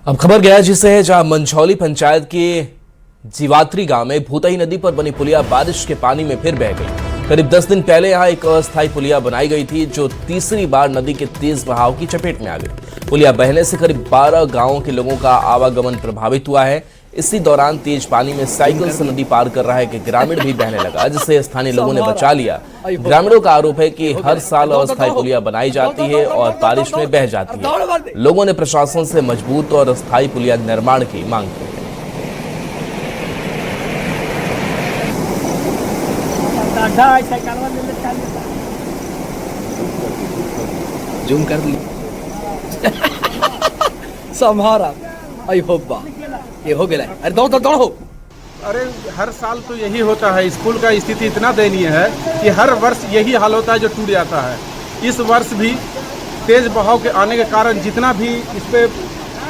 अब खबर गया से है, जहां मंझौली पंचायत के जीवात्री गांव में भूतही नदी पर बनी पुलिया बारिश के पानी में फिर बह गई। करीब 10 दिन पहले यहां एक अस्थायी पुलिया बनाई गई थी, जो तीसरी बार नदी के तेज बहाव की चपेट में आ गई। पुलिया बहने से करीब 12 गांवों के लोगों का आवागमन प्रभावित हुआ है। इसी दौरान तेज पानी में साइकिल से नदी पार कर रहा है कि ग्रामीण भी बहने लगा, जिससे स्थानीय लोगों ने बचा लिया। ग्रामीणों का आरोप है कि हर साल अस्थायी पुलिया बनाई जाती है और बारिश में बह जाती है। लोगों ने प्रशासन से मजबूत और अस्थायी पुलिया निर्माण की मांग की है। जूम कर ली सम्हारा आई होब्बा ये हो गया। अरे दौड़ दौड़ दौड़ हो। अरे हर साल तो यही होता है। स्कूल का स्थिति इतना दयनीय है कि हर वर्ष यही हाल होता है जो टूट जाता है। इस वर्ष भी तेज बहाव के आने के कारण जितना भी इस पे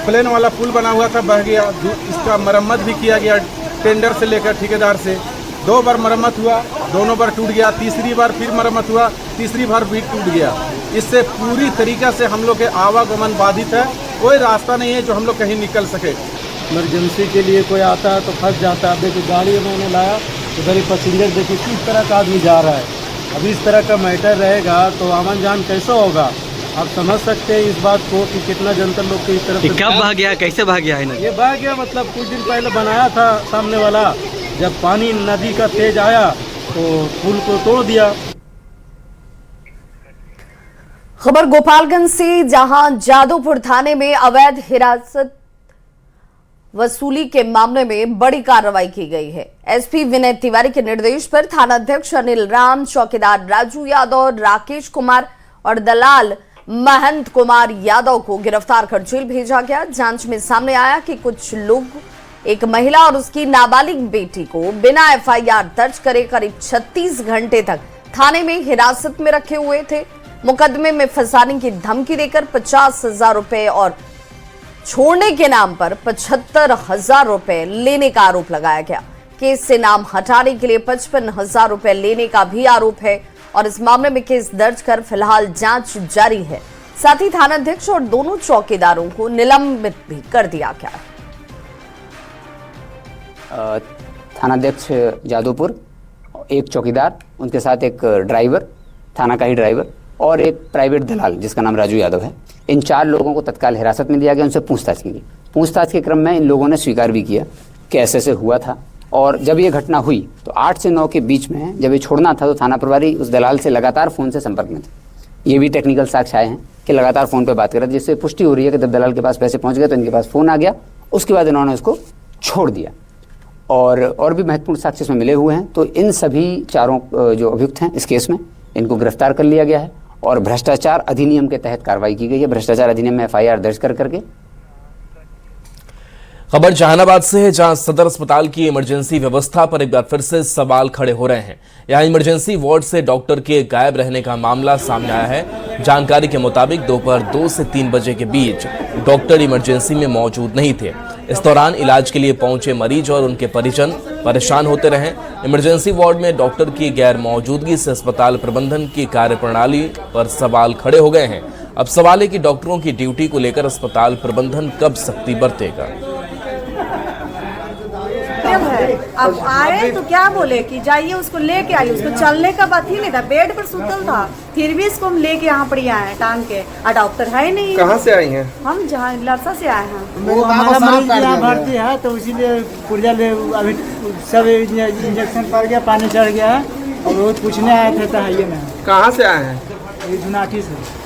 प्लेन वाला पुल बना हुआ था बह गया। इसका मरम्मत भी किया गया टेंडर से लेकर ठेकेदार से। 2 बार मरम्मत हुआ, दोनों बार टूट गया। तीसरी बार फिर मरम्मत हुआ, तीसरी बार भी टूट गया। इससे पूरी तरीक़ा से हम लोग के आवागमन बाधित है। कोई रास्ता नहीं है जो हम लोग कहीं निकल सके। इमरजेंसी के लिए कोई आता है तो फंस जाता है। देखिए गाड़ी मैंने लाया तो गरीब पैसेंजर देखिए किस तरह का आदमी जा रहा है। अभी इस तरह का मैटर रहेगा तो आमन जान कैसे होगा। आप समझ सकते हैं इस बात को कि कितना जनता लोग की तरफ से कब भाग गया, कैसे भाग गया है। ये भाग गया मतलब कुछ दिन पहले बनाया था सामने वाला, जब पानी नदी का तेज आया तो पुल को तोड़ दिया। खबर गोपालगंज से, जहां जादवपुर थाने में अवैध हिरासत वसूली के मामले में बड़ी कार्रवाई की गई है। एसपी विनय तिवारी के निर्देश पर थानाध्यक्ष अनिल राम, चौकीदार राजू यादव, राकेश कुमार और दलाल महंत कुमार यादव को गिरफ्तार कर जेल भेजा गया। जांच में सामने आया कि कुछ लोग एक महिला और उसकी नाबालिग बेटी को बिना एफआईआर दर्ज करे करीब 36 घंटे तक थाने में हिरासत में रखे हुए थे। मुकदमे में फंसाने की धमकी देकर 50,000 रुपए और छोड़ने के नाम पर 75,000 रुपए लेने का आरोप लगाया गया। केस से नाम हटाने के लिए 55,000 रुपए लेने का भी आरोप है और इस मामले में केस दर्ज कर फिलहाल जांच जारी है। साथ ही थानाध्यक्ष और दोनों चौकीदारों को निलंबित भी कर दिया गया है। थानाध्यक्ष जादवपुर, एक चौकीदार, उनके साथ एक ड्राइवर, थाना का ही ड्राइवर और एक प्राइवेट दलाल जिसका नाम राजू यादव है। इन 4 लोगों को तत्काल हिरासत में लिया गया। उनसे पूछताछ की गई। पूछताछ के क्रम में इन लोगों ने स्वीकार भी किया कि ऐसे हुआ था। और जब ये घटना हुई तो 8 से 9 के बीच में जब ये छोड़ना था तो थाना प्रभारी उस दलाल से लगातार फ़ोन से संपर्क में थे। ये भी टेक्निकल साक्ष्य आए हैं कि लगातार फ़ोन पर बात कर रहे थे, जिससे पुष्टि हो रही है कि जब दलाल के पास पैसे पहुँच गए तो इनके पास फ़ोन आ गया। उसके बाद इन्होंने उसको छोड़ दिया। और भी महत्वपूर्ण साक्ष्य इसमें मिले हुए हैं। तो इन सभी चारों जो अभियुक्त हैं इस केस में, इनको गिरफ्तार कर लिया गया है और भ्रष्टाचार अधिनियम के तहत कार्रवाई की गई है। भ्रष्टाचार अधिनियम में एफआईआर दर्ज करके। खबर जहानाबाद से है, जहां सदर अस्पताल की इमरजेंसी व्यवस्था पर एक बार फिर से सवाल खड़े हो रहे हैं। यहां इमरजेंसी वार्ड से डॉक्टर के गायब रहने का मामला सामने आया है। जानकारी के मुताबिक दोपहर 2 से 3 बजे के बीच डॉक्टर इमरजेंसी में मौजूद नहीं थे। इस दौरान इलाज के लिए पहुंचे मरीज और उनके परिजन परेशान होते रहे। इमरजेंसी वार्ड में डॉक्टर की गैर मौजूदगी से अस्पताल प्रबंधन की कार्यप्रणाली पर सवाल खड़े हो गए हैं। अब सवाल है कि डॉक्टरों की ड्यूटी को लेकर अस्पताल प्रबंधन कब सख्ती बरतेगा। अब आए तो क्या बोले कि जाइए उसको लेके आइए। उसको चलने का बात ही नहीं था, बेड पर सुतल था, फिर भी इसको हम लेके यहाँ पर आए टांग के। और डॉक्टर है नहीं। कहाँ से आई हैं? हम जहाँ लरसा से आए हैं। वो हमारा मरीज यहाँ भर्ती है तो इसीलिए पुर्जा ले अभी सब इंजेक्शन पड़ गया, पानी चढ़ गया है और वो पूछने आए थे तो ये में। कहाँ से आए हैं? जुनाठी से।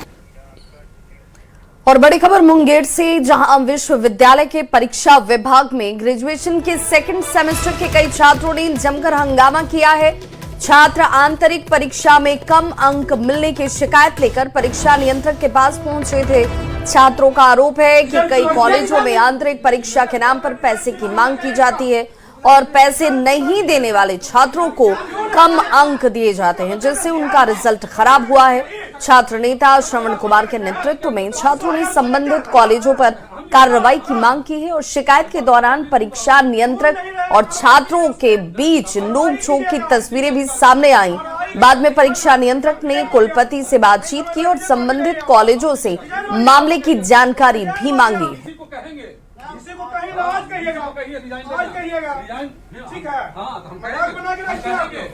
और बड़ी खबर मुंगेर से, जहां विश्वविद्यालय के परीक्षा विभाग में ग्रेजुएशन के 2nd सेमेस्टर के कई छात्रों ने जमकर हंगामा किया है। छात्र आंतरिक परीक्षा में कम अंक मिलने की शिकायत लेकर परीक्षा नियंत्रक के पास पहुंचे थे। छात्रों का आरोप है कि कई कॉलेजों में आंतरिक परीक्षा के नाम पर पैसे की मांग की जाती है और पैसे नहीं देने वाले छात्रों को कम अंक दिए जाते हैं, जिससे उनका रिजल्ट खराब हुआ है। छात्र नेता श्रवण कुमार के नेतृत्व में छात्रों ने संबंधित कॉलेजों पर कार्रवाई की मांग की है और शिकायत के दौरान परीक्षा नियंत्रक और छात्रों के बीच नोक-झोंक की तस्वीरें भी सामने आईं। बाद में परीक्षा नियंत्रक ने कुलपति से बातचीत की और संबंधित कॉलेजों से मामले की जानकारी भी मांगी है। इसी को कहीं आज कहिएगा, आज कहिएगा, ठीक है। हाँ, तो हम बना के रखिए।